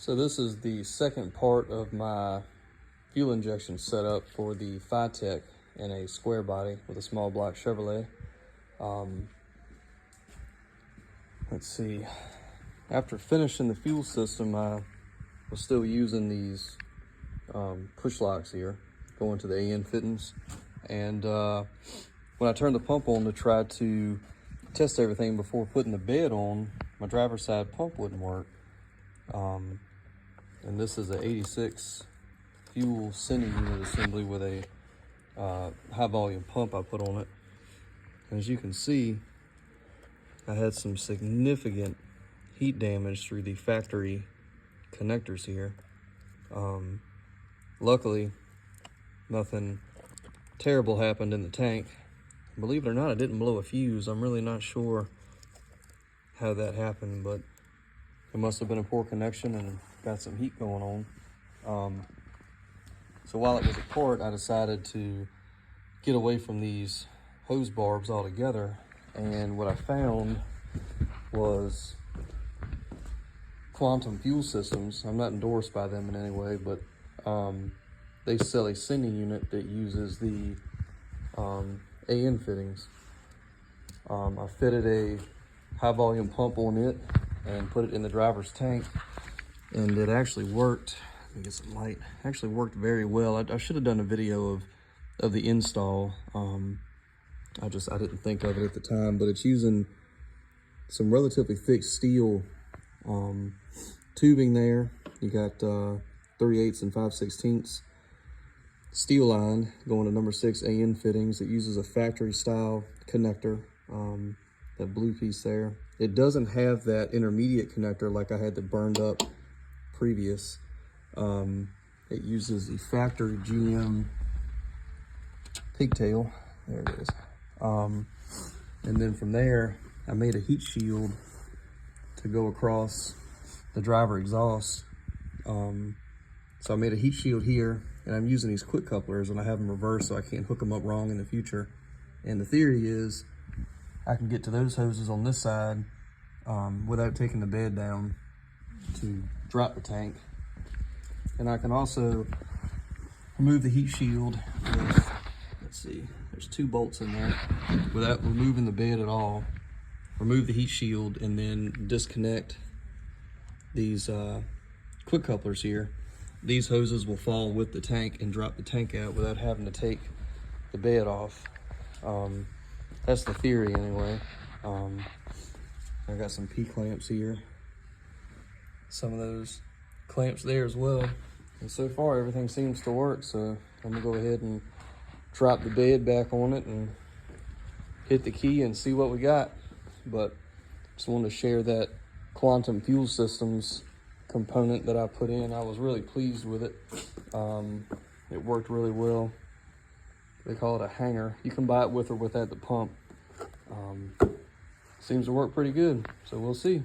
So this is the second part of my fuel injection setup for the fitech in a square body with a small block Chevrolet. Let's see, after finishing the fuel system, I was still using these push locks here, going to the AN fittings. And when I turned the pump on to try to test everything before putting the bed on, my driver's side pump wouldn't work. And this is an 86 fuel sending unit assembly with a high volume pump I put on it. And as you can see, I had some significant heat damage through the factory connectors here. Luckily, nothing terrible happened in the tank. Believe it or not, I didn't blow a fuse. I'm really not sure how that happened, but it must have been a poor connection and got some heat going on. So while it was apart, I decided to get away from these hose barbs altogether. And what I found was Quantum Fuel Systems. I'm not endorsed by them in any way, but they sell a sending unit that uses the AN fittings. I fitted a high volume pump on it and put it in the driver's tank, and it actually worked. Let me get some light. It actually worked very well. I should have done a video of the install. I didn't think of it at the time, but it's using some relatively thick steel tubing there. You got 3/8 and 5/16 steel line going to number 6 AN fittings. It uses a factory style connector, that blue piece there. It doesn't have that intermediate connector like I had that burned up previous. It uses the factory GM pigtail. There it is. And then from there, I made a heat shield to go across the driver exhaust. So I made a heat shield here, and I'm using these quick couplers, and I have them reversed so I can't hook them up wrong in the future. And the theory is I can get to those hoses on this side without taking the bed down to drop the tank. And I can also remove the heat shield with, let's see, there's 2 bolts in there, without removing the bed at all. Remove the heat shield and then disconnect these quick couplers here. These hoses will fall with the tank and drop the tank out without having to take the bed off. That's the theory anyway. I got some P-clamps here. Some of those clamps there as well. And so far everything seems to work, so I'm gonna go ahead and drop the bed back on it and hit the key and see what we got. But just wanted to share that Quantum Fuel Systems component that I put in. I was really pleased with it. It worked really well. They call it a hanger. You can buy it with or without the pump. Seems to work pretty good, so we'll see.